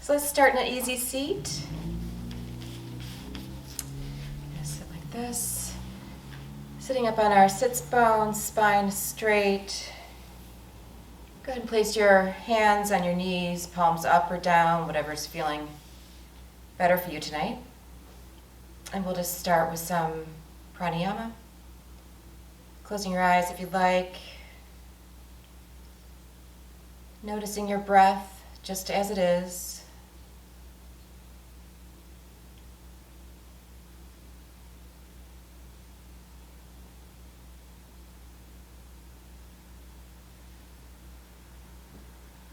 So let's start in an easy seat. Sit like this. Sitting up on our sits bones, spine straight. Go ahead and place your hands on your knees, palms up or down, whatever's feeling better for you tonight. And we'll just start with some pranayama. Closing your eyes if you'd like. Noticing your breath just as it is.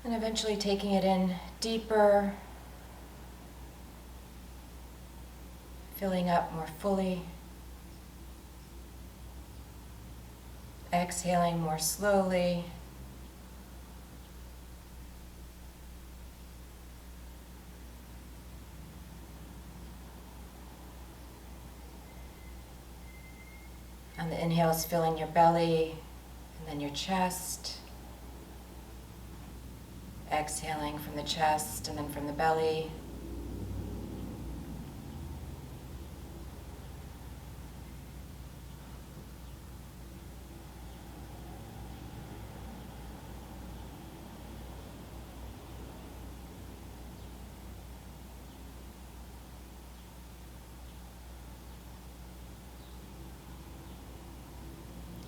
And eventually taking it in deeper, filling up more fully, exhaling more slowly. On the inhales, filling your belly and then your chest. Exhaling from the chest and then from the belly.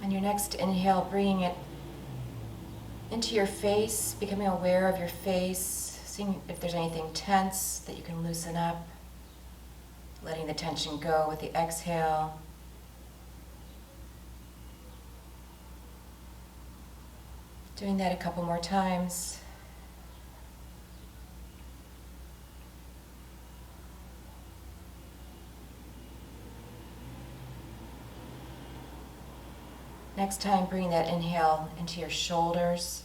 On your next inhale, bringing it into your face, becoming aware of your face, seeing if there's anything tense that you can loosen up, letting the tension go with the exhale. Doing that a couple more times. Next time, bring that inhale into your shoulders.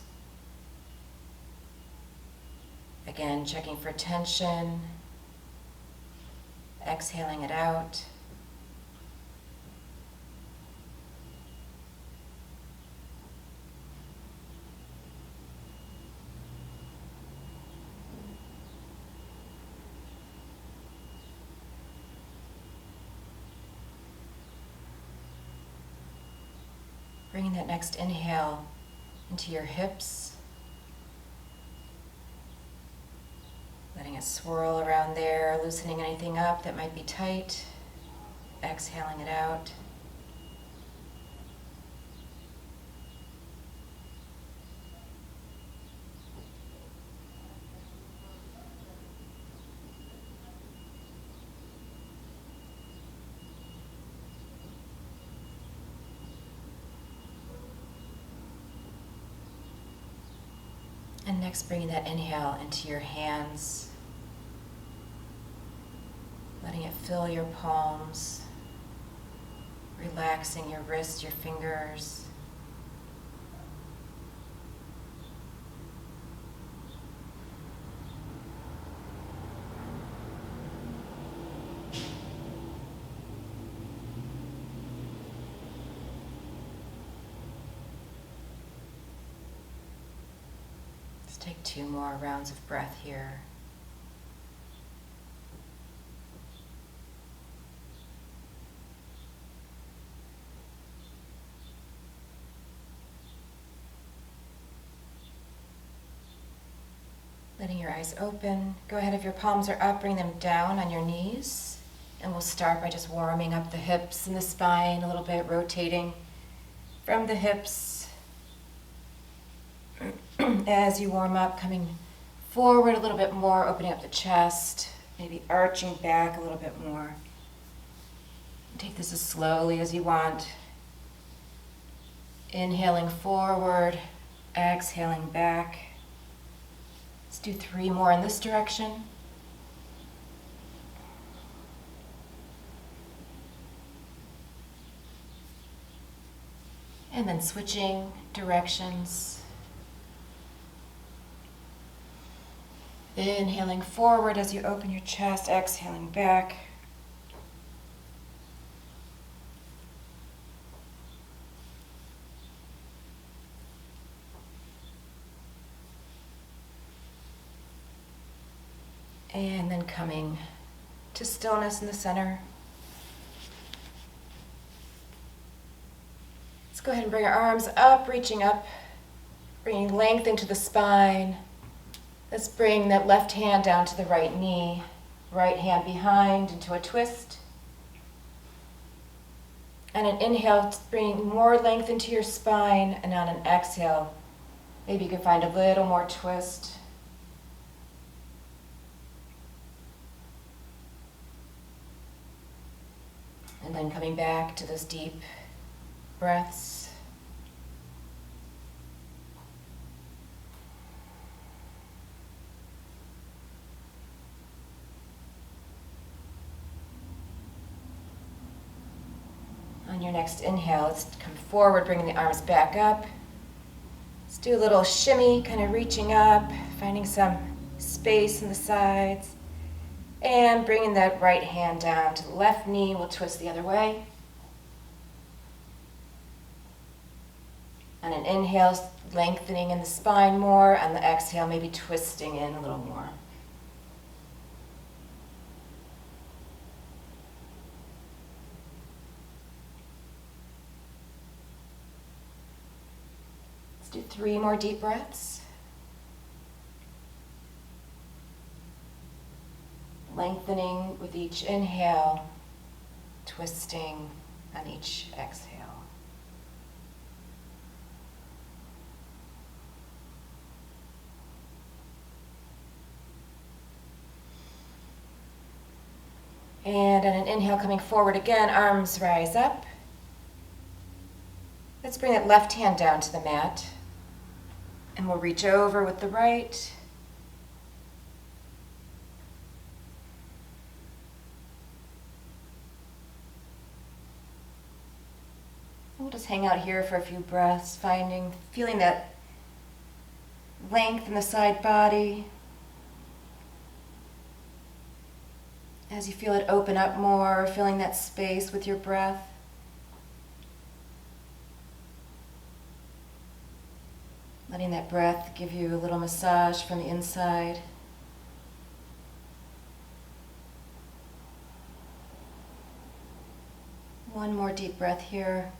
Again, checking for tension, exhaling it out. Bringing that next inhale into your hips. Letting it swirl around there, loosening anything up that might be tight. Exhaling it out. And next, bringing that inhale into your hands, letting it fill your palms, relaxing your wrists, your fingers. Take 2 more rounds of breath here. Letting your eyes open. Go ahead, if your palms are up, bring them down on your knees. And we'll start by just warming up the hips and the spine a little bit, rotating from the hips. As you warm up, coming forward a little bit more, opening up the chest, maybe arching back a little bit more. Take this as slowly as you want. Inhaling forward, exhaling back. Let's do 3 more in this direction. And then switching directions. Inhaling forward as you open your chest, exhaling back. And then coming to stillness in the center. Let's go ahead and bring our arms up, reaching up, bringing length into the spine. Let's bring that left hand down to the right knee, right hand behind into a twist. And an inhale, bring more length into your spine, and on an exhale, maybe you can find a little more twist. And then coming back to those deep breaths. On your next inhale, let's come forward, bringing the arms back up. Let's do a little shimmy, kind of reaching up, finding some space in the sides. And bringing that right hand down to the left knee, we'll twist the other way. On an inhale, lengthening in the spine more. On the exhale, maybe twisting in a little more. Let's do 3 more deep breaths. Lengthening with each inhale, twisting on each exhale. And on an inhale, coming forward again, arms rise up. Let's bring that left hand down to the mat, and we'll reach over with the right. We'll just hang out here for a few breaths, feeling that length in the side body. As you feel it open up more, filling that space with your breath. Letting that breath give you a little massage from the inside. One more deep breath here.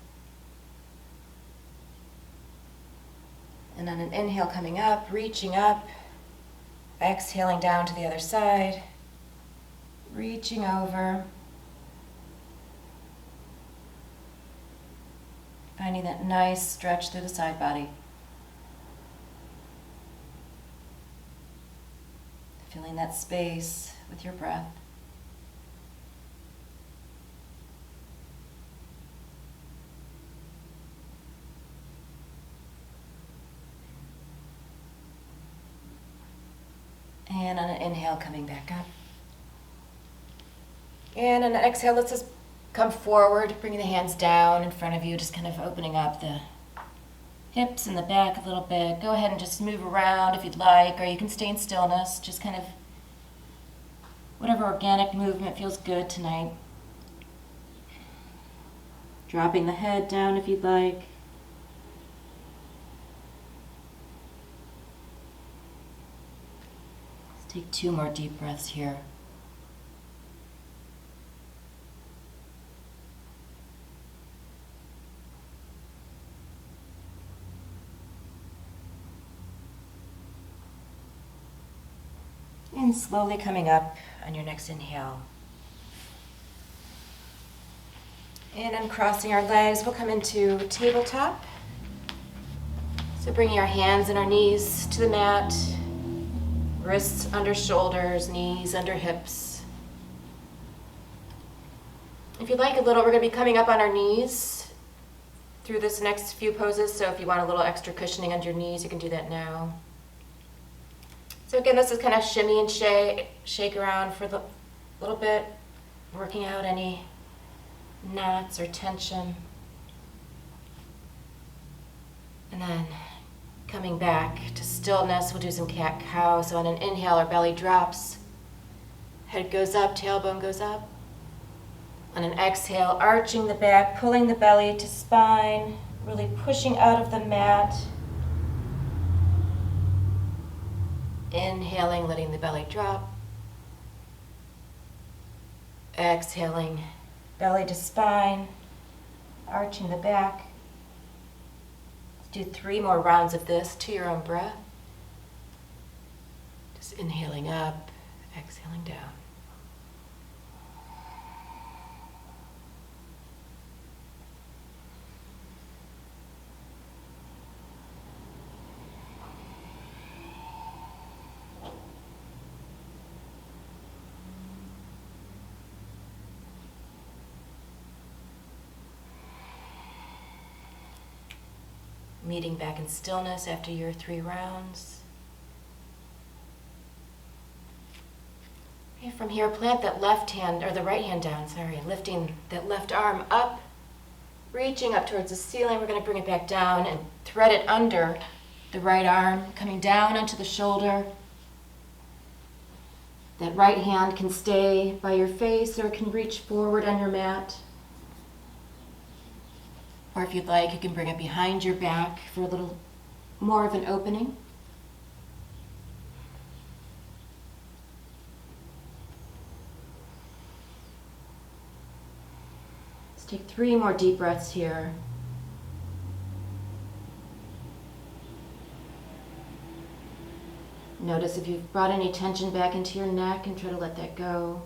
And on an inhale, coming up, reaching up, exhaling down to the other side, reaching over, finding that nice stretch through the side body. Filling that space with your breath. And on an inhale, coming back up. And on an exhale, let's just come forward, bringing the hands down in front of you, just kind of opening up the hips and the back a little bit. Go ahead and just move around if you'd like, or you can stay in stillness. Just kind of whatever organic movement feels good tonight. Dropping the head down if you'd like. Let's take 2 more deep breaths here. And slowly coming up on your next inhale. And uncrossing our legs, we'll come into tabletop. So bringing our hands and our knees to the mat, wrists under shoulders, knees under hips. If you'd like a little, we're going to be coming up on our knees through this next few poses. So if you want a little extra cushioning under your knees, you can do that now. So again, this is kind of shimmy and shake around for a little bit, working out any knots or tension. And then coming back to stillness, we'll do some cat-cow. So on an inhale, our belly drops, head goes up, tailbone goes up. On an exhale, arching the back, pulling the belly to spine, really pushing out of the mat. Inhaling, letting the belly drop. Exhaling, belly to spine, arching the back. Let's do 3 more rounds of this to your own breath. Just inhaling up, exhaling down. Meeting back in stillness after your 3 rounds. Okay, from here, plant that left hand, or the right hand down, lifting that left arm up, reaching up towards the ceiling. We're going to bring it back down and thread it under the right arm, coming down onto the shoulder. That right hand can stay by your face or it can reach forward on your mat. Or if you'd like, you can bring it behind your back for a little more of an opening. Let's take 3 more deep breaths here. Notice if you've brought any tension back into your neck and try to let that go.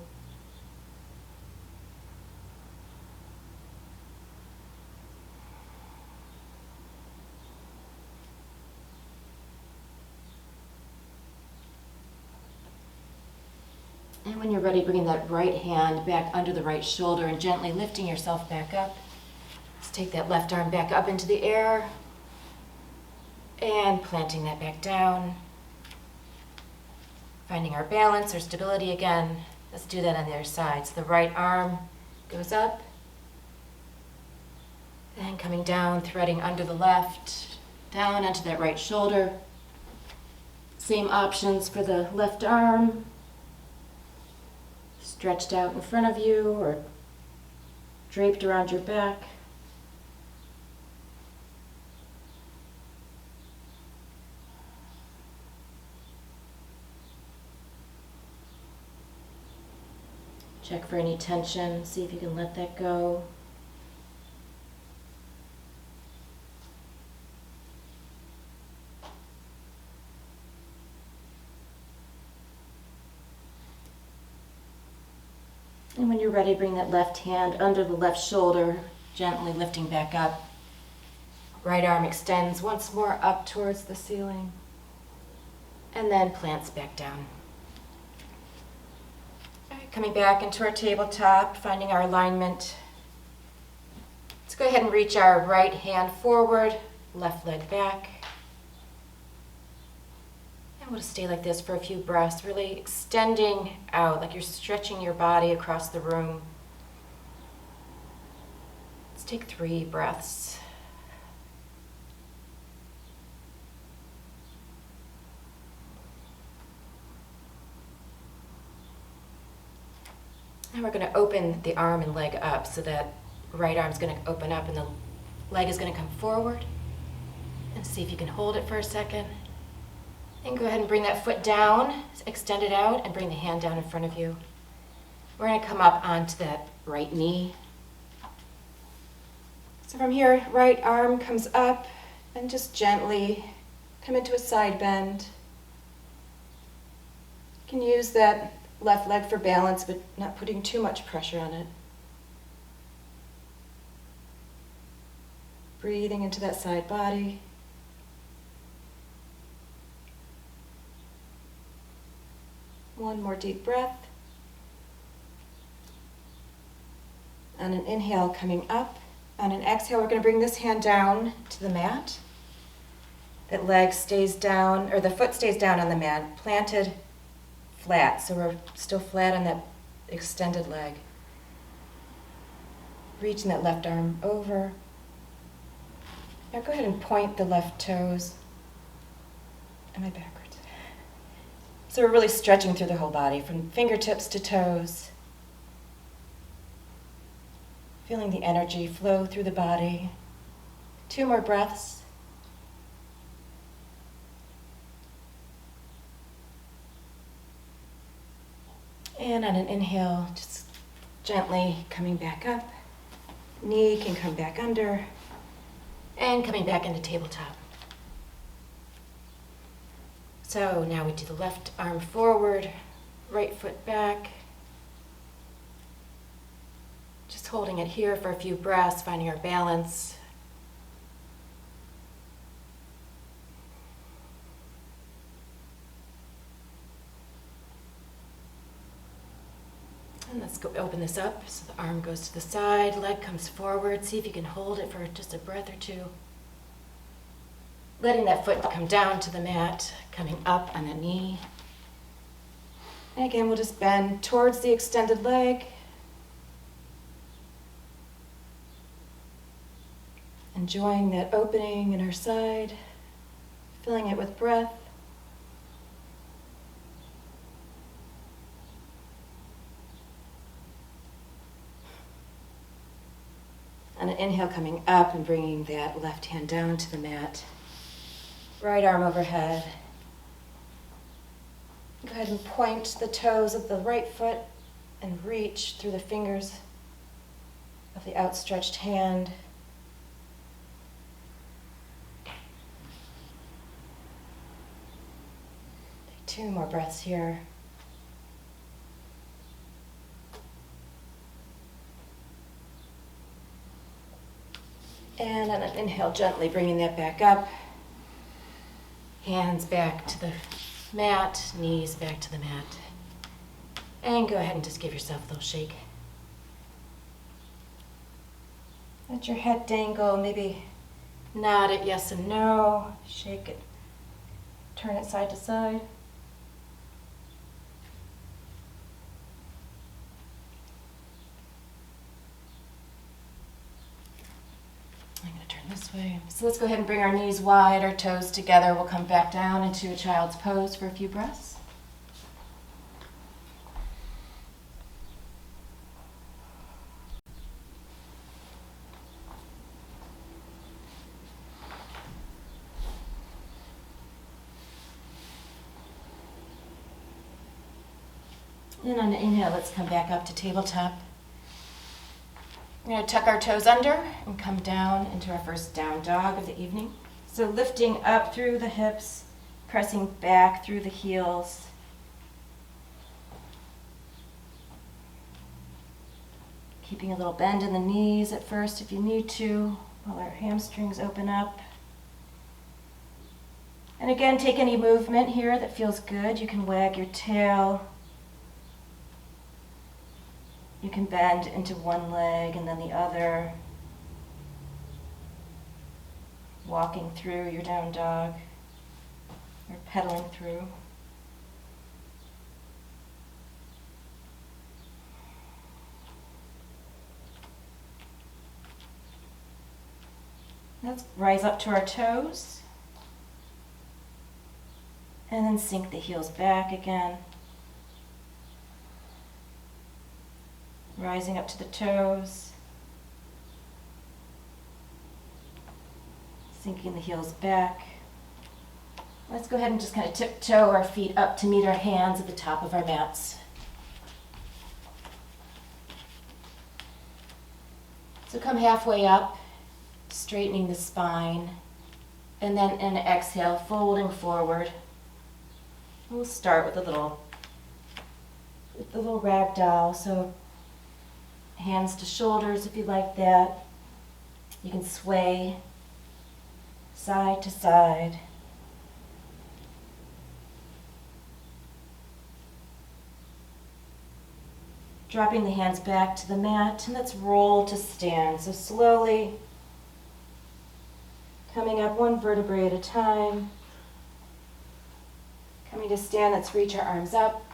And when you're ready, bringing that right hand back under the right shoulder and gently lifting yourself back up. Let's take that left arm back up into the air and planting that back down. Finding our balance or stability again. Let's do that on the other side. So the right arm goes up, then coming down, threading under the left, down onto that right shoulder. Same options for the left arm. Stretched out in front of you or draped around your back. Check for any tension, see if you can let that go. And when you're ready, bring that left hand under the left shoulder, gently lifting back up. Right arm extends once more up towards the ceiling, and then plants back down. All right, coming back into our tabletop, finding our alignment. Let's go ahead and reach our right hand forward, left leg back. And we'll stay like this for a few breaths, really extending out, like you're stretching your body across the room. Let's take 3 breaths. And we're going to open the arm and leg up so that right arm's going to open up and the leg is going to come forward. And see if you can hold it for a second. And go ahead and bring that foot down, extend it out, and bring the hand down in front of you. We're going to come up onto that right knee. So from here, right arm comes up, and just gently come into a side bend. You can use that left leg for balance, but not putting too much pressure on it. Breathing into that side body. One more deep breath. On an inhale, coming up. On an exhale, we're going to bring this hand down to the mat. That leg stays down, or the foot stays down on the mat, planted flat. So we're still flat on that extended leg. Reaching that left arm over. Now go ahead and point the left toes. Am I backwards? So we're really stretching through the whole body, from fingertips to toes. Feeling the energy flow through the body. 2 more breaths. And on an inhale, just Gently coming back up. Knee can come back under. And coming back into tabletop. So now we do the left arm forward, right foot back. Just holding it here for a few breaths, finding our balance. And let's go open this up. So the arm goes to the side, leg comes forward. See if you can hold it for just a breath or two. Letting that foot come down to the mat, coming up on the knee. And again, we'll just bend towards the extended leg. Enjoying that opening in our side, filling it with breath. And an inhale coming up and bringing that left hand down to the mat. Right arm overhead. Go ahead and point the toes of the right foot and reach through the fingers of the outstretched hand. Take 2 more breaths here. And on an inhale, gently bringing that back up. Hands back to the mat, knees back to the mat. And go ahead and just give yourself a little shake. Let your head dangle, maybe nod it yes and no, shake it, turn it side to side. I'm going to turn this way. So let's go ahead and bring our knees wide, our toes together. We'll come back down into a child's pose for a few breaths. And on the inhale, let's come back up to tabletop. We're going to tuck our toes under and come down into our first down dog of the evening. So lifting up through the hips, pressing back through the heels. Keeping a little bend in the knees at first if you need to, while our hamstrings open up. And again, take any movement here that feels good. You can wag your tail. You can bend into one leg and then the other. Walking through your down dog or pedaling through. Let's rise up to our toes and then sink the heels back again. Rising up to the toes, sinking the heels back. Let's go ahead and just kind of tiptoe our feet up to meet our hands at the top of our mats. So come halfway up, straightening the spine, and then in an exhale, folding forward. We'll start with a little rag doll. So hands to shoulders if you like that. You can sway side to side. Dropping the hands back to the mat, and let's roll to stand. So slowly coming up one vertebrae at a time. Coming to stand, let's reach our arms up.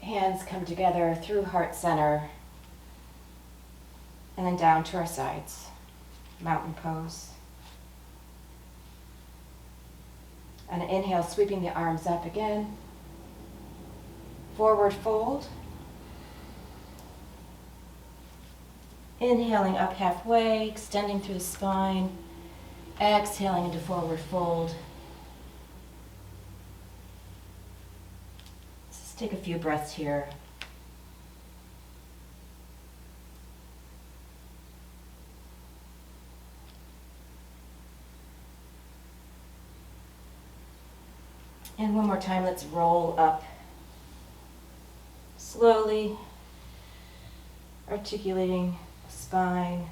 Hands come together through heart center. And then down to our sides. Mountain pose. And an inhale, sweeping the arms up again. Forward fold. Inhaling up halfway, extending through the spine. Exhaling into forward fold. Let's just take a few breaths here. And one more time, let's roll up. Slowly articulating the spine.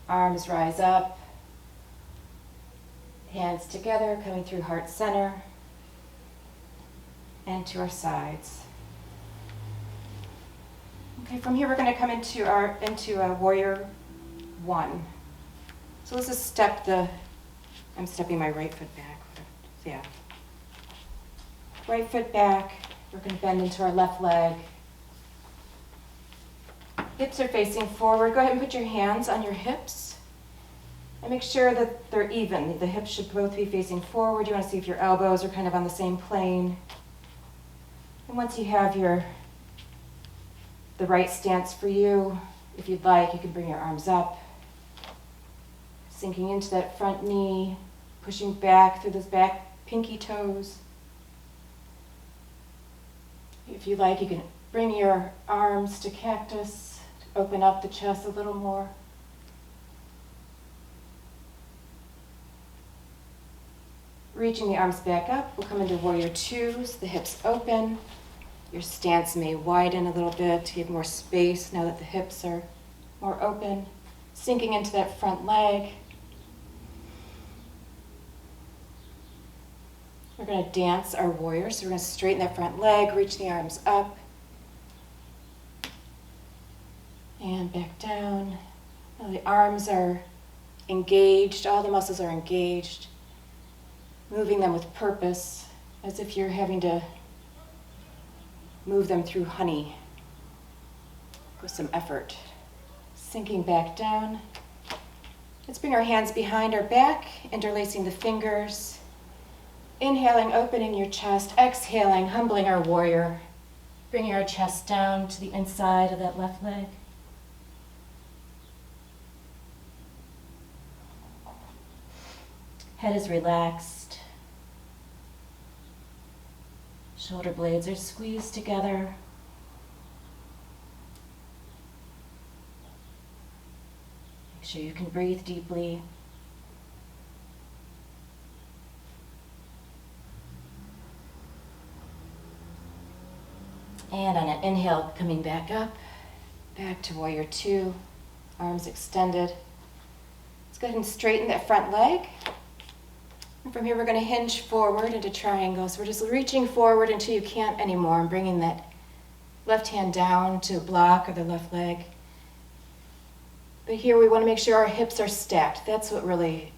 Arms rise up. Hands together, coming through heart center and to our sides. Okay, from here we're going to come into a warrior one. So let's just I'm stepping my right foot back. Yeah. Right foot back. We're going to bend into our left leg. Hips are facing forward. Go ahead and put your hands on your hips. And make sure that they're even. The hips should both be facing forward. You want to see if your elbows are kind of on the same plane. And once you have the right stance for you, if you'd like, you can bring your arms up. Sinking into that front knee, pushing back through those back pinky toes. If you like, you can bring your arms to cactus to open up the chest a little more. Reaching the arms back up, we'll come into warrior two, so the hips open. Your stance may widen a little bit to give more space now that the hips are more open. Sinking into that front leg. We're going to dance our warrior, so we're going to straighten that front leg, reach the arms up. And back down. Now the arms are engaged, all the muscles are engaged. Moving them with purpose, as if you're having to move them through honey with some effort. Sinking back down. Let's bring our hands behind our back, interlacing the fingers. Inhaling, opening your chest. Exhaling, humbling our warrior. Bringing our chest down to the inside of that left leg. Head is relaxed. Shoulder blades are squeezed together. Make sure you can breathe deeply. And on an inhale, coming back up, back to warrior two, arms extended. Let's go ahead and straighten that front leg. And from here, we're going to hinge forward into triangles. We're just reaching forward until you can't anymore and bringing that left hand down to block or the left leg. But here we want to make sure our hips are stacked. That's what really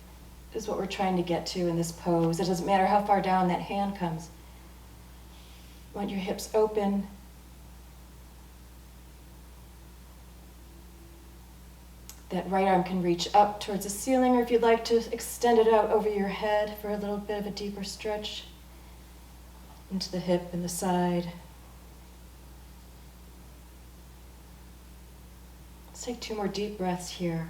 is what we're trying to get to in this pose. It doesn't matter how far down that hand comes. You want your hips open. That right arm can reach up towards the ceiling, or if you'd like to extend it out over your head for a little bit of a deeper stretch into the hip and the side. Let's take 2 more deep breaths here.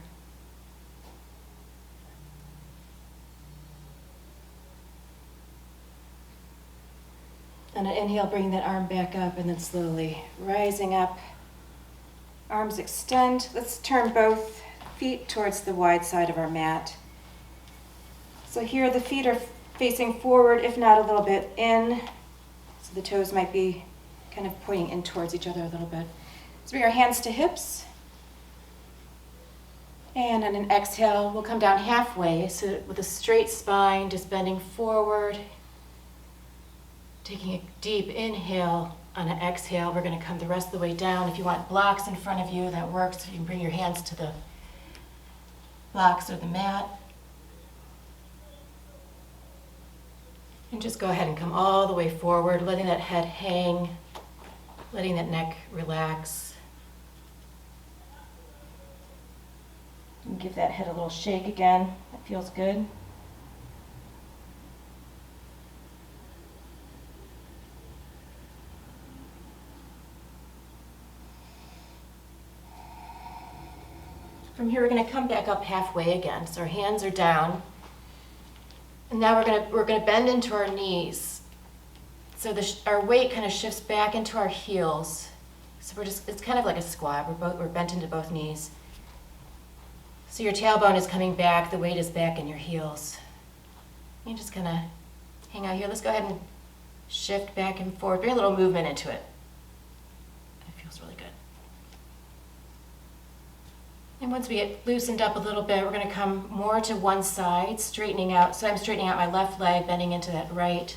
On an inhale, bring that arm back up and then slowly rising up. Arms extend. Let's turn both feet towards the wide side of our mat. So here the feet are facing forward, if not a little bit in. So the toes might be kind of pointing in towards each other a little bit. Let's bring our hands to hips. And on an exhale, we'll come down halfway. So with a straight spine, just bending forward. Taking a deep inhale. On an exhale, we're going to come the rest of the way down. If you want blocks in front of you, that works. You can bring your hands to the blocks or the mat. And just go ahead and come all the way forward, letting that head hang, letting that neck relax. And give that head a little shake again. That feels good. From here, we're going to come back up halfway again. So our hands are down. And now we're going to bend into our knees. So our weight kind of shifts back into our heels. So it's kind of like a squat. We're bent into both knees. So your tailbone is coming back, the weight is back in your heels. You just kind of hang out here. Let's go ahead and shift back and forth. Bring a little movement into it. It feels really good. And once we get loosened up a little bit, we're going to come more to one side, straightening out. So I'm straightening out my left leg, bending into that right.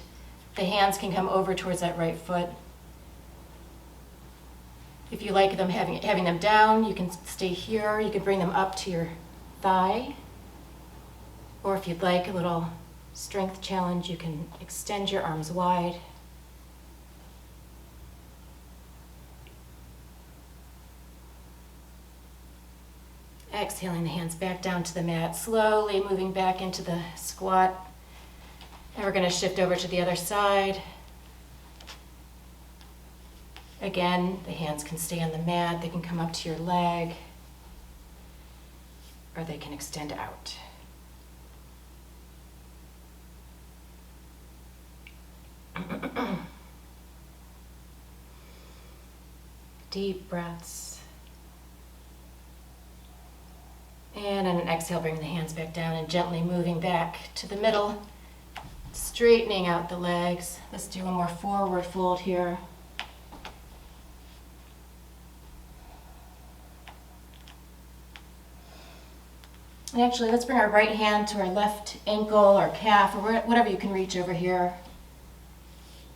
The hands can come over towards that right foot. If you like them having them down, you can stay here. You can bring them up to your thigh. Or if you'd like a little strength challenge, you can extend your arms wide. Exhaling the hands back down to the mat, slowly moving back into the squat. And we're going to shift over to the other side. Again, the hands can stay on the mat, they can come up to your leg, or they can extend out. Deep breaths. And on an exhale, bring the hands back down and gently moving back to the middle, straightening out the legs. Let's do one more forward fold here. And actually, let's bring our right hand to our left ankle or calf or whatever you can reach over here.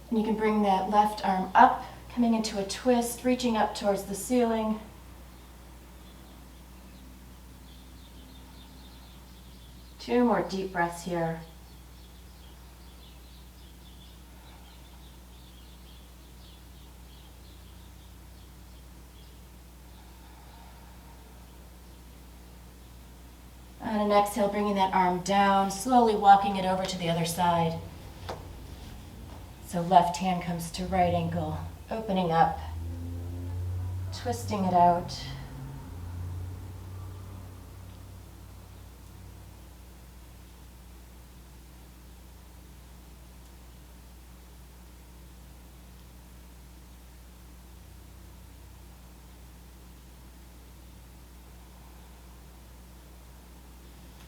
And you can bring that left arm up, coming into a twist, reaching up towards the ceiling. Two more deep breaths here. On an exhale, bringing that arm down, slowly walking it over to the other side. So left hand comes to right ankle, opening up, twisting it out.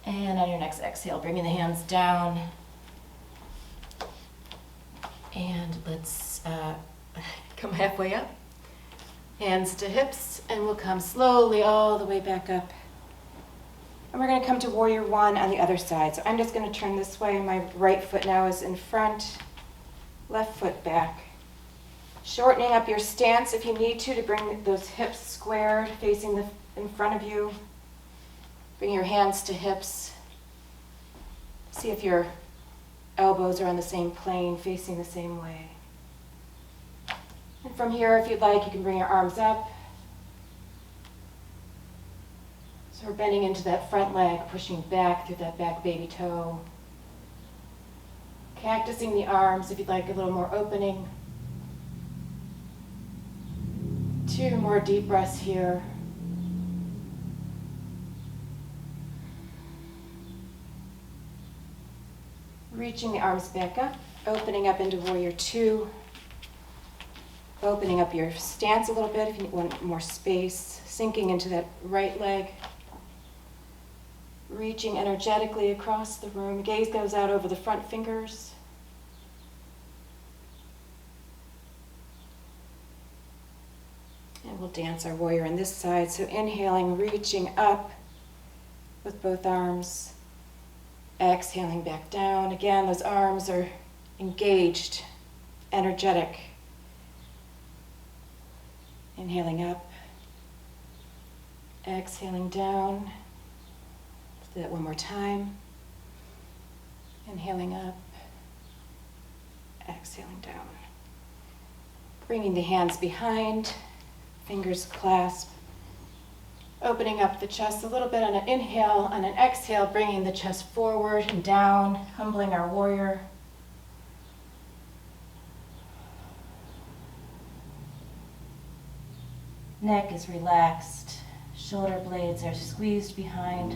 And on your next exhale, bringing the hands down. And let's come halfway up. Hands to hips, and we'll come slowly all the way back up. And we're going to come to warrior one on the other side. So I'm just going to turn this way. My right foot now is in front, left foot back. Shortening up your stance if you need to bring those hips squared, facing in front of you. Bring your hands to hips. See if your elbows are on the same plane, facing the same way. And from here, if you'd like, you can bring your arms up. So we're bending into that front leg, pushing back through that back baby toe. Cactusing the arms if you'd like a little more opening. Two more deep breaths here. Reaching the arms back up, opening up into warrior two. Opening up your stance a little bit if you want more space. Sinking into that right leg. Reaching energetically across the room. Gaze goes out over the front fingers. And we'll dance our warrior on this side. So inhaling, reaching up with both arms. Exhaling back down. Again, those arms are engaged, energetic. Inhaling up. Exhaling down. Let's do that one more time. Inhaling up. Exhaling down. Bringing the hands behind, fingers clasp. Opening up the chest a little bit on an inhale. On an exhale, bringing the chest forward and down, humbling our warrior. Neck is relaxed. Shoulder blades are squeezed behind.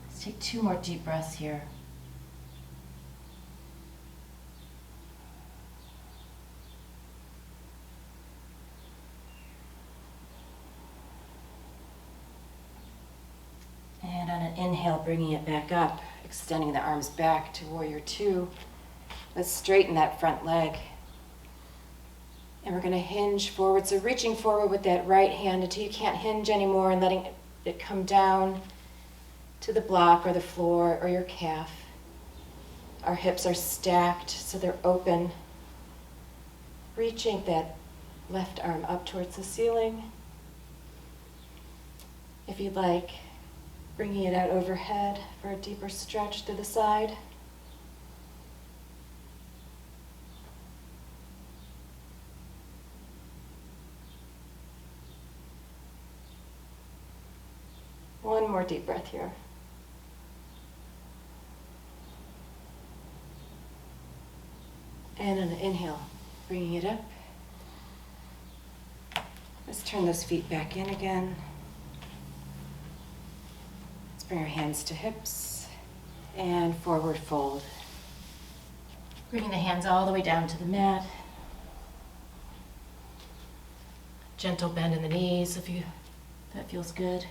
Let's take two more deep breaths here. And on On an inhale, bringing it back up, extending the arms back to warrior two. Let's straighten that front leg. And we're going to hinge forward. So reaching forward with that right hand until you can't hinge anymore and letting it come down to the block or the floor or your calf. Our hips are stacked so they're open. Reaching that left arm up towards the ceiling. If you'd like, bringing it out overhead for a deeper stretch to the side. One more deep breath here. And an inhale, bringing it up. Let's turn those feet back in again. Let's bring our hands to hips and forward fold. Bringing the hands all the way down to the mat. Gentle bend in the knees if that feels good.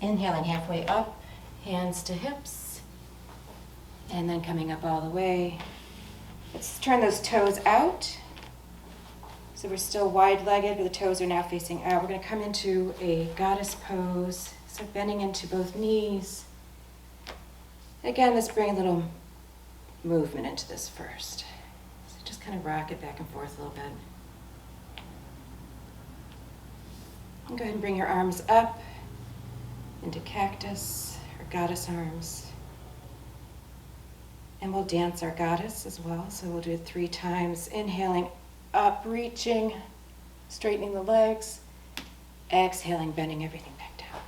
Inhaling halfway up, hands to hips, and then coming up all the way. Let's turn those toes out. So we're still wide-legged, but the toes are now facing out. We're going to come into a goddess pose. So bending into both knees. Again, let's bring a little movement into this first. So just kind of rock it back and forth a little bit. And go ahead and bring your arms up into cactus or goddess arms. And we'll dance our goddess as well. So we'll do it 3 times. Inhaling up, reaching, straightening the legs. Exhaling, bending everything back down.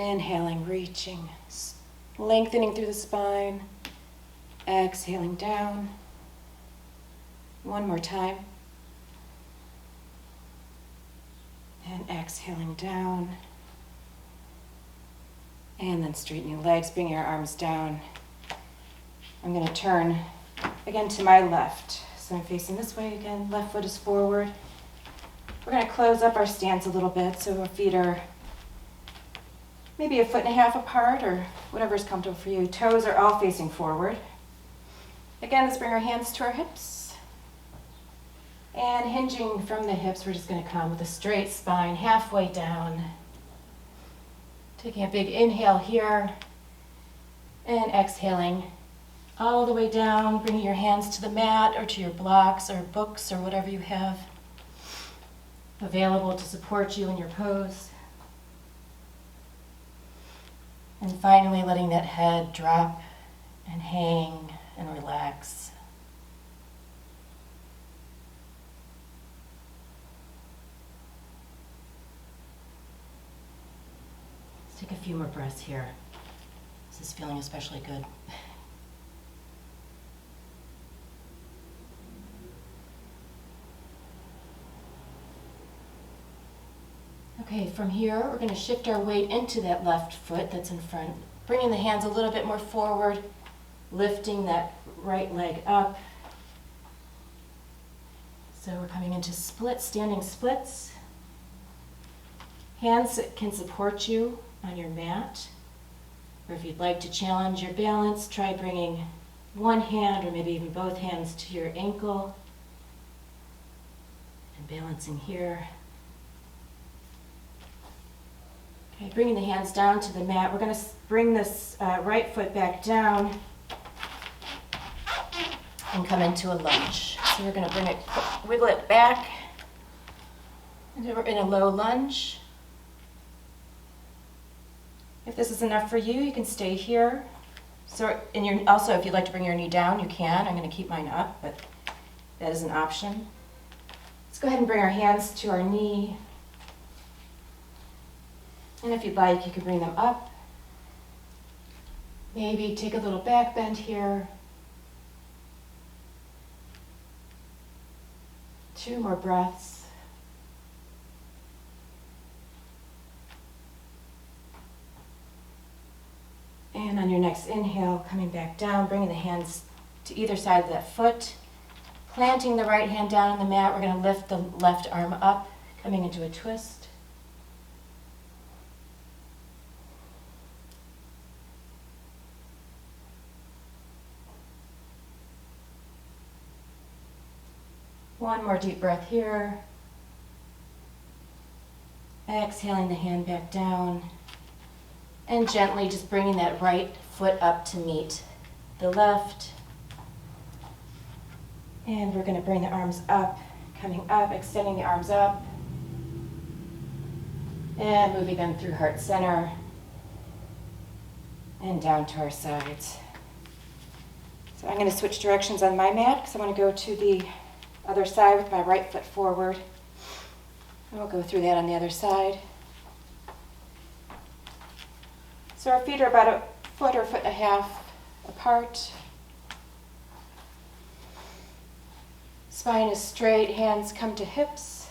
Inhaling, reaching, lengthening through the spine. Exhaling down. One more time. And exhaling down. And then straightening legs, bringing your arms down. I'm going to turn again to my left. So I'm facing this way again. Left foot is forward. We're going to close up our stance a little bit so our feet are maybe 1.5 feet apart or whatever's comfortable for you. Toes are all facing forward. Again, let's bring our hands to our hips. And hinging from the hips, we're just going to come with a straight spine halfway down. Taking a big inhale here and exhaling all the way down, bringing your hands to the mat or to your blocks or books or whatever you have available to support you in your pose. And finally letting that head drop and hang and relax. Take a few more breaths here. This is feeling especially good. Okay, from here, we're going to shift our weight into that left foot that's in front, bringing the hands a little bit more forward, lifting that right leg up. So we're coming into split, standing splits. Hands can support you on your mat, or if you'd like to challenge your balance, try bringing one hand or maybe even both hands to your ankle and balancing here. Okay, bringing the hands down to the mat. We're going to bring this right foot back down and come into a lunge. So we're going to bring it, wiggle it back, and we're in a low lunge. If this is enough for you, you can stay here. So, and also, if you'd like to bring your knee down, you can. I'm going to keep mine up, but that is an option. Let's go ahead and bring our hands to our knee. And if you'd like, you can bring them up. Maybe take a little back bend here. 2 more breaths. And on your next inhale, coming back down, bringing the hands to either side of that foot, planting the right hand down on the mat. We're going to lift the left arm up, coming into a twist. One more deep breath here. Exhaling the hand back down. And gently just bringing that right foot up to meet the left. And we're going to bring the arms up, coming up, extending the arms up. And moving them through heart center. And down to our sides. So I'm going to switch directions on my mat because I want to go to the other side with my right foot forward. And we'll go through that on the other side. So our feet are about a foot or foot and a half apart. Spine is straight, hands come to hips.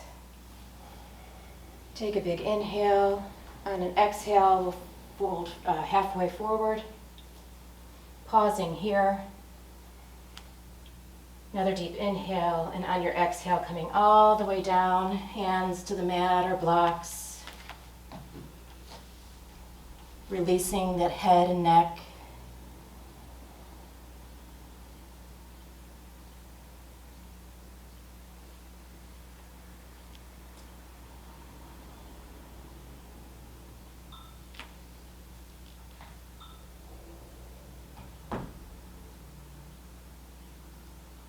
Take a big inhale. On an exhale, we'll fold halfway forward. Pausing here. Another deep inhale, and on your exhale, coming all the way down, hands to the mat or blocks. Releasing that head and neck.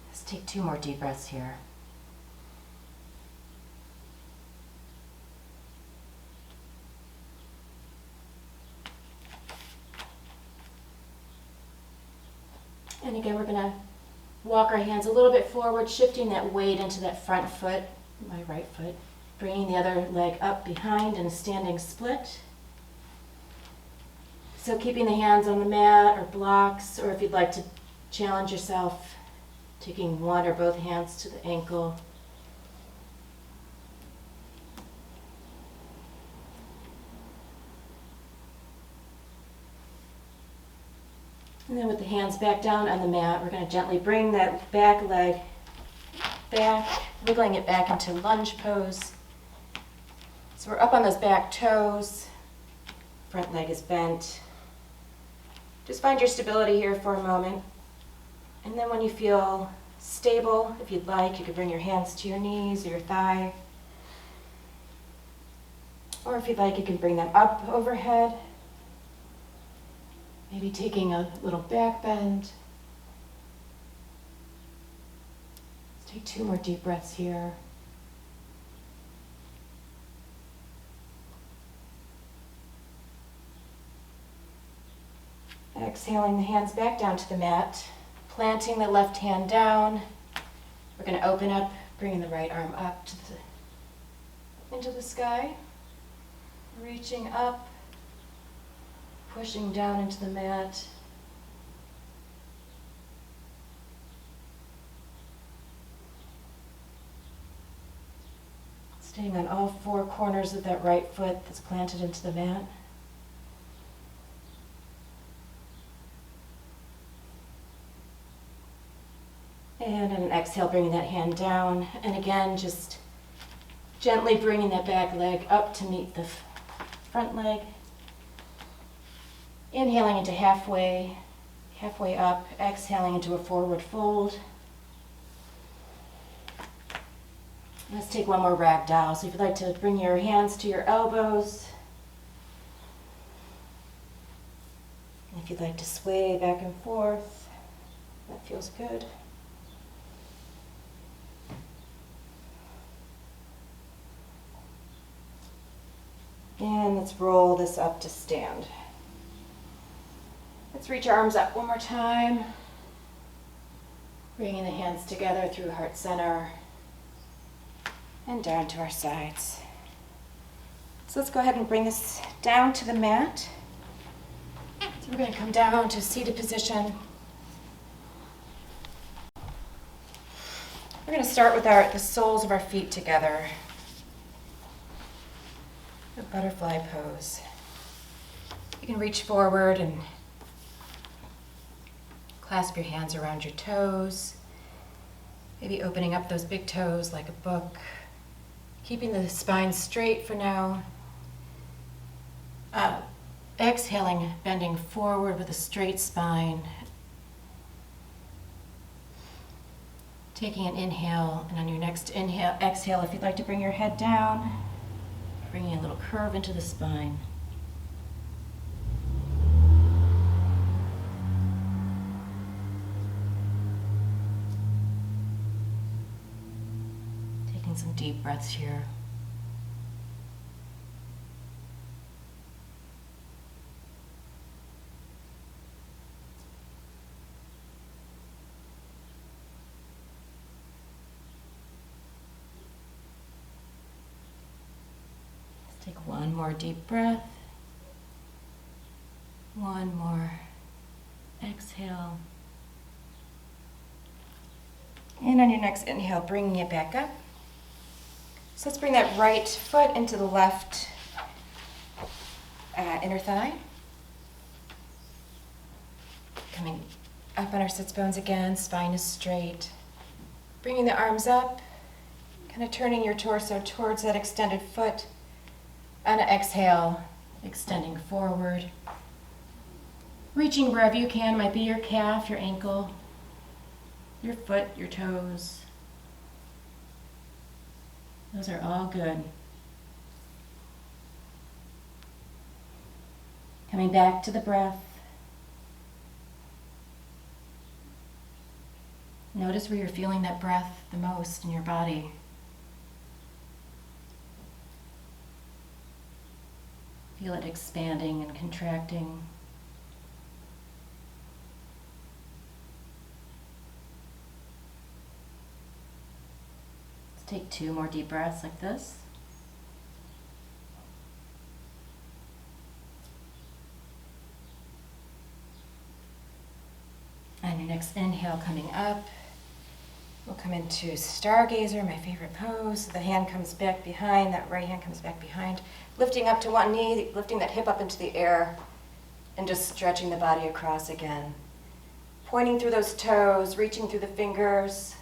Let's take 2 more deep breaths here. And again, we're going to walk our hands a little bit forward, shifting that weight into that front foot, my right foot, bringing the other leg up behind in a standing split. So keeping the hands on the mat or blocks, or if you'd like to challenge yourself, taking one or both hands to the ankle. And then with the hands back down on the mat, we're going to gently bring that back leg back, wiggling it back into lunge pose. So we're up on those back toes, front leg is bent. Just find your stability here for a moment. And then when you feel stable, if you'd like, you could bring your hands to your knees or your thigh. Or if you'd like, you can bring them up overhead. Maybe taking a little back bend. Let's take 2 more deep breaths here. Exhaling the hands back down to the mat. Planting the left hand down. We're going to open up, bringing the right arm up to into the sky. Reaching up. Pushing down into the mat. Staying on all 4 corners of that right foot that's planted into the mat. And on an exhale, bringing that hand down. And again, just gently bringing that back leg up to meet the front leg. Inhaling into halfway up, exhaling into a forward fold. Let's take one more ragdoll. So if you'd like to bring your hands to your elbows. And if you'd like to sway back and forth, that feels good. And let's roll this up to stand. Let's reach our arms up one more time. Bringing the hands together through heart center and down to our sides. So let's go ahead and bring this down to the mat. So we're going to come down to seated position. We're going to start with the soles of our feet together. A butterfly pose. You can reach forward and Clasp your hands around your toes. Maybe opening up those big toes like a book. Keeping the spine straight for now. Exhaling, bending forward with a straight spine. Taking an inhale, and on your next inhale, exhale, if you'd like to bring your head down, bringing a little curve into the spine. Taking some deep breaths here. Take one more deep breath. One more exhale. And on your next inhale, bringing it back up. So let's bring that right foot into the left inner thigh. Coming up on our sits bones again, spine is straight. Bringing the arms up, kind of turning your torso towards that extended foot. On an exhale, extending forward. Reaching wherever you can, might be your calf, your ankle, your foot, your toes. Those are all good. Coming back to the breath. Notice where you're feeling that breath the most in your body. Feel it expanding and contracting. Let's take 2 more deep breaths like this. And your next inhale coming up. We'll come into Stargazer, my favorite pose. The hand comes back behind, that right hand comes back behind. Lifting up to one knee, lifting that hip up into the air, and just stretching the body across again. Pointing through those toes, reaching through the fingers.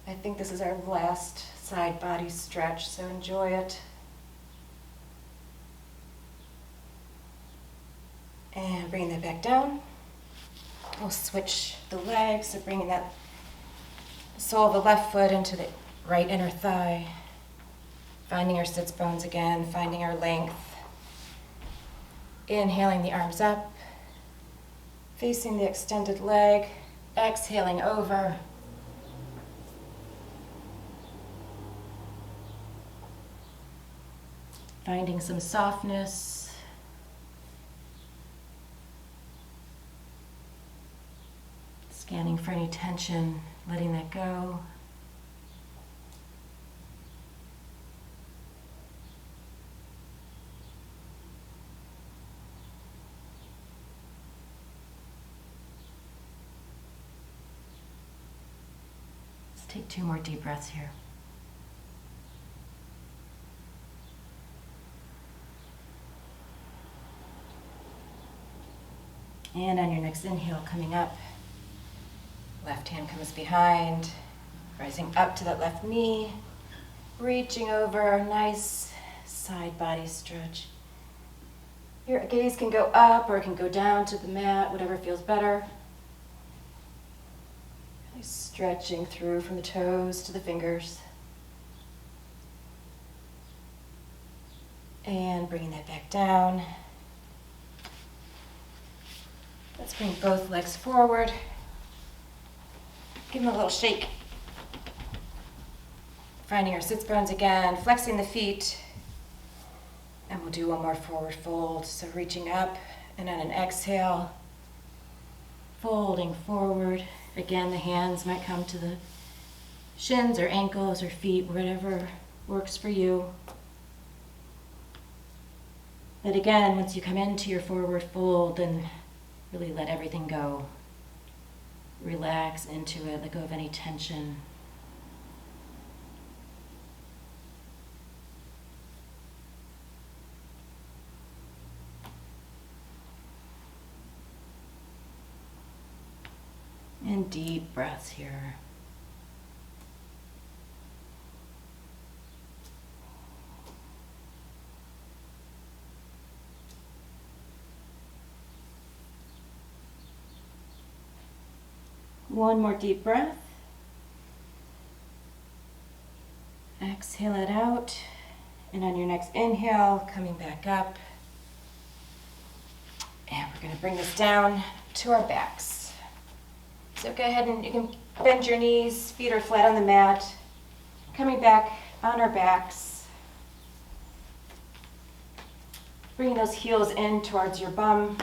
I think this is our last side body stretch, so enjoy it. And bringing that back down. We'll switch the legs, so bringing that sole of the left foot into the right inner thigh. Finding our sits bones again, finding our length. Inhaling the arms up. Facing the extended leg. Exhaling over. Finding some softness. Scanning for any tension, letting that go. Let's take 2 more deep breaths here. And on your next inhale, coming up. Left hand comes behind, rising up to that left knee, reaching over, nice side body stretch. Your gaze can go up or it can go down to the mat, whatever feels better. Really stretching through from the toes to the fingers. And bringing that back down. Let's bring both legs forward. Give them a little shake. Finding our sits bones again, flexing the feet. And we'll do one more forward fold. So reaching up and on an exhale, folding forward. Again, the hands might come to the shins or ankles or feet, whatever works for you. But again, once you come into your forward fold, then really let everything go. Relax into it, let go of any tension. And deep breaths here. One more deep breath. Exhale it out. And on your next inhale, coming back up. And we're going to bring this down to our backs. So go ahead and you can bend your knees, feet are flat on the mat. Coming back on our backs. Bringing those heels in towards your bum.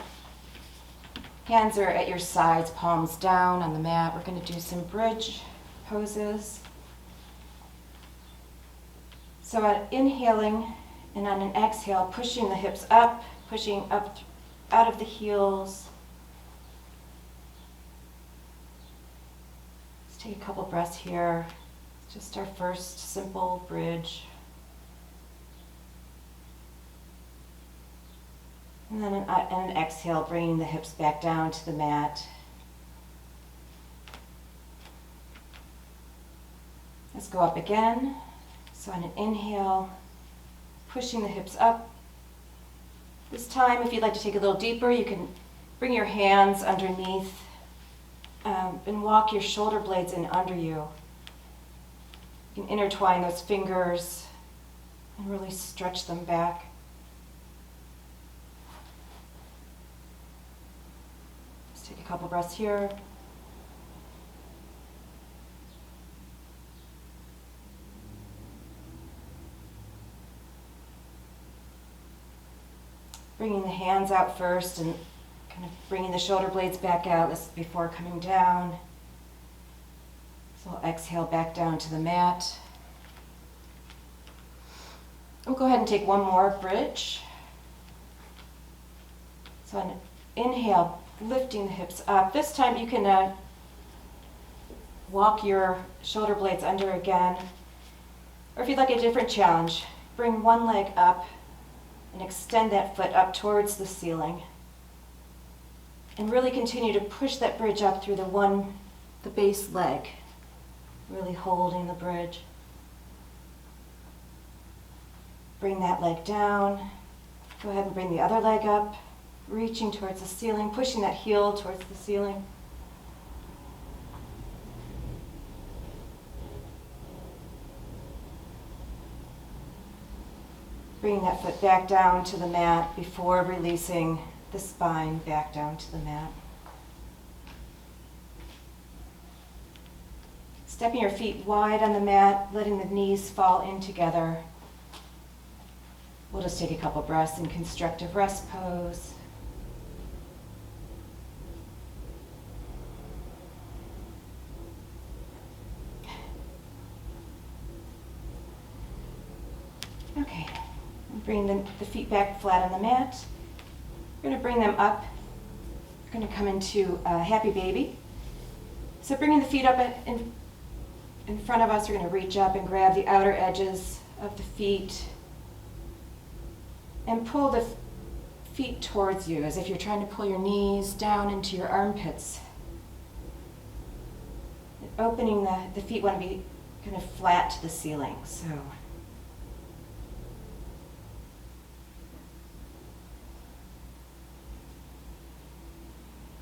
Hands are at your sides, palms down on the mat. We're going to do some bridge poses. So inhaling and on an exhale, pushing the hips up, pushing up out of the heels. Let's take a couple breaths here. Just our first simple bridge. And then an exhale, bringing the hips back down to the mat. Let's go up again. So on an inhale, pushing the hips up. This time, if you'd like to take a little deeper, you can bring your hands underneath and walk your shoulder blades in under you. You can intertwine those fingers and really stretch them back. Let's take a couple breaths here. Bringing the hands out first and kind of bringing the shoulder blades back out. This is before coming down. So we'll exhale back down to the mat. We'll go ahead and take one more bridge. So on an inhale, lifting the hips up. This time you can walk your shoulder blades under again. Or if you'd like a different challenge, bring one leg up and extend that foot up towards the ceiling. And really continue to push that bridge up through the base leg. Really holding the bridge. Bring that leg down. Go ahead and bring the other leg up, reaching towards the ceiling, pushing that heel towards the ceiling. Bring that foot back down to the mat before releasing the spine back down to the mat. Stepping your feet wide on the mat, letting the knees fall in together. We'll just take a couple breaths in constructive rest pose. Okay. Bring the feet back flat on the mat. We're going to bring them up. We're going to come into a happy baby. So bringing the feet up in front of us, we're going to reach up and grab the outer edges of the feet and pull the feet towards you as if you're trying to pull your knees down into your armpits. And opening the feet want to be kind of flat to the ceiling. So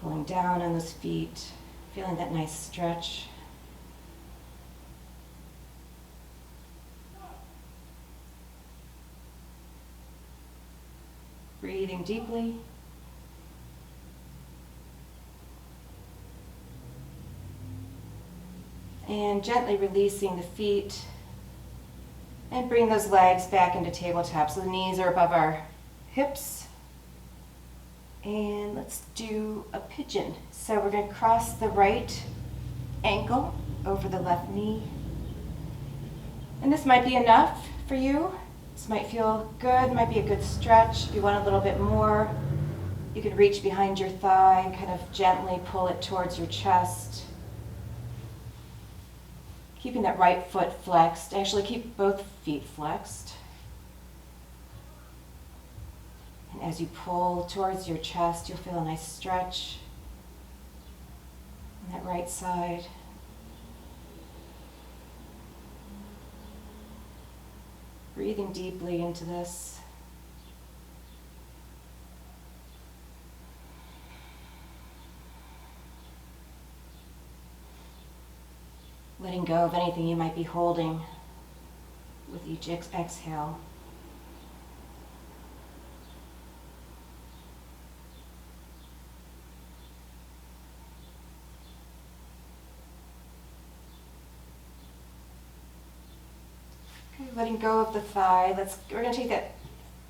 pulling down on those feet, feeling that nice stretch. Breathing deeply. And gently releasing the feet. And bring those legs back into tabletop. So the knees are above our hips. And let's do a pigeon. So we're going to cross the right ankle over the left knee. And this might be enough for you. This might feel good, might be a good stretch. If you want a little bit more, you can reach behind your thigh and kind of gently pull it towards your chest. Keeping that right foot flexed. Actually, keep both feet flexed. And as you pull towards your chest, you'll feel a nice stretch. on that right side. Breathing deeply into this. Letting go of anything you might be holding with each exhale. Okay, letting go of the thigh. We're going to take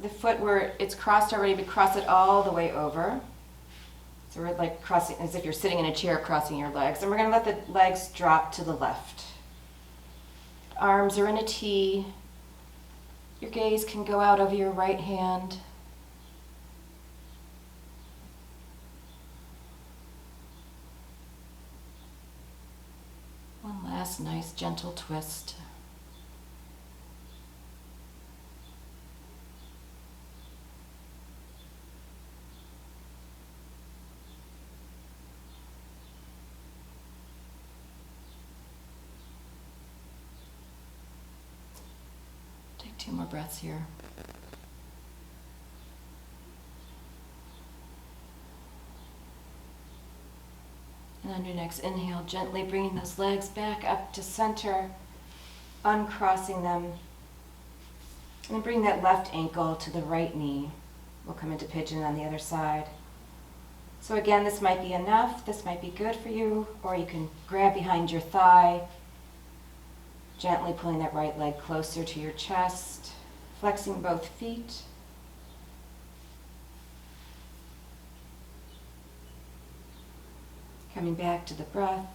the foot where it's crossed already, but cross it all the way over. So we're like crossing, as if you're sitting in a chair, crossing your legs. And we're going to let the legs drop to the left. Arms are in a T. Your gaze can go out over your right hand. One last nice gentle twist. Take 2 more breaths here. And on your next inhale, gently bringing those legs back up to center, uncrossing them. And bring that left ankle to the right knee. We'll come into pigeon on the other side. So again, this might be enough, this might be good for you, or you can grab behind your thigh, gently pulling that right leg closer to your chest, flexing both feet. Coming back to the breath.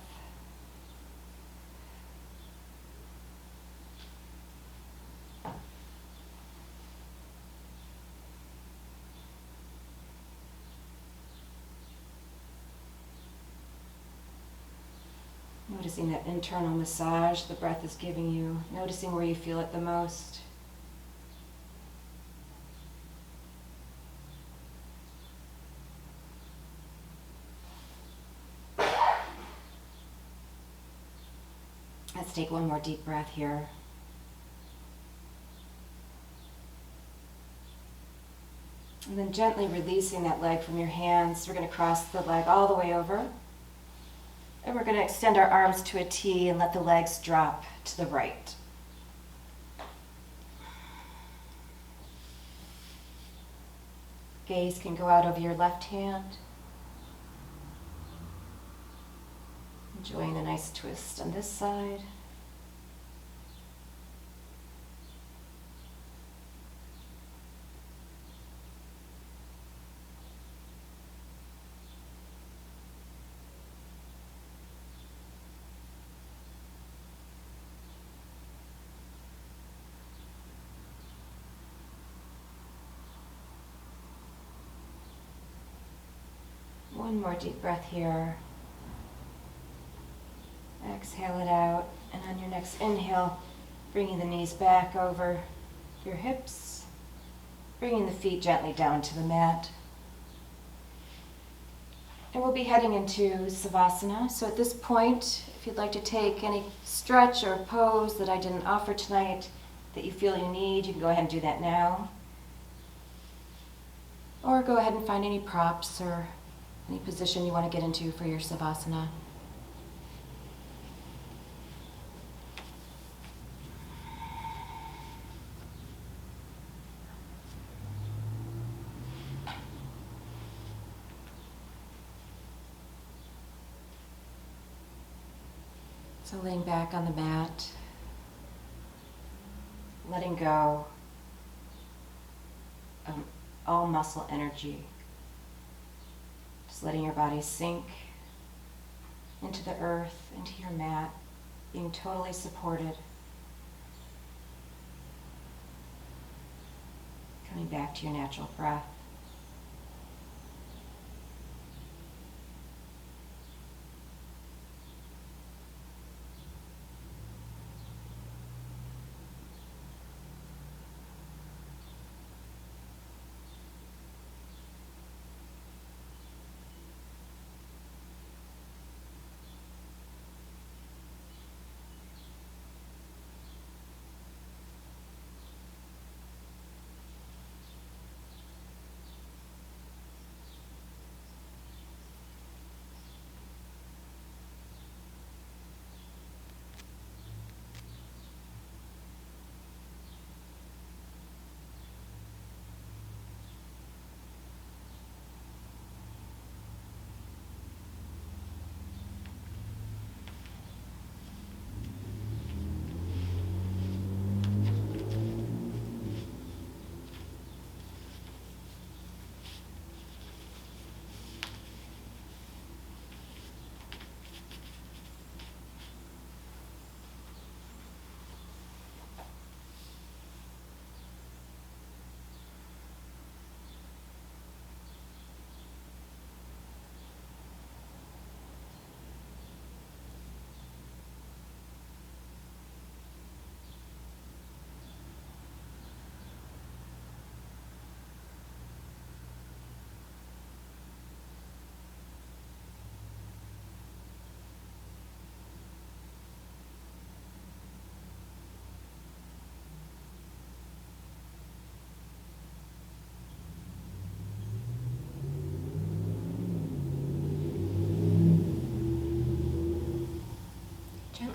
Noticing that internal massage the breath is giving you, noticing where you feel it the most. Let's take one more deep breath here. And then gently releasing that leg from your hands. We're going to cross the leg all the way over. And we're going to extend our arms to a T and let the legs drop to the right. Gaze can go out over your left hand. Enjoying a nice twist on this side. One more deep breath here. Exhale it out, and on your next inhale, bringing the knees back over your hips, bringing the feet gently down to the mat. And we'll be heading into Savasana. So at this point, if you'd like to take any stretch or pose that I didn't offer tonight that you feel you need, you can go ahead and do that now. Or go ahead and find any props or any position you want to get into for your Savasana. So laying back on the mat, letting go of all muscle energy. Just letting your body sink into the earth, into your mat, being totally supported. Coming back to your natural breath.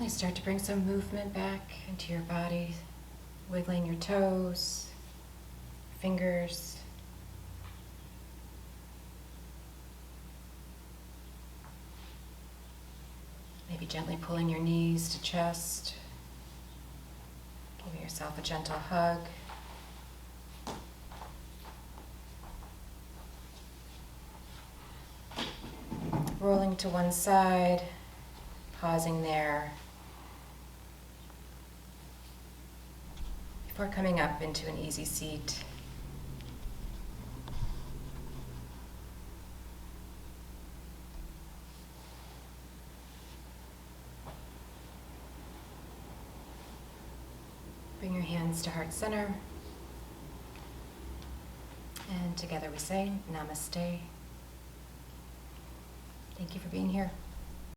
Gently start to bring some movement back into your body, wiggling your toes, fingers. Maybe gently pulling your knees to chest, giving yourself a gentle hug. Rolling to one side, pausing there before coming up into an easy seat. Bring your hands to heart center. And together we say, Namaste. Thank you for being here.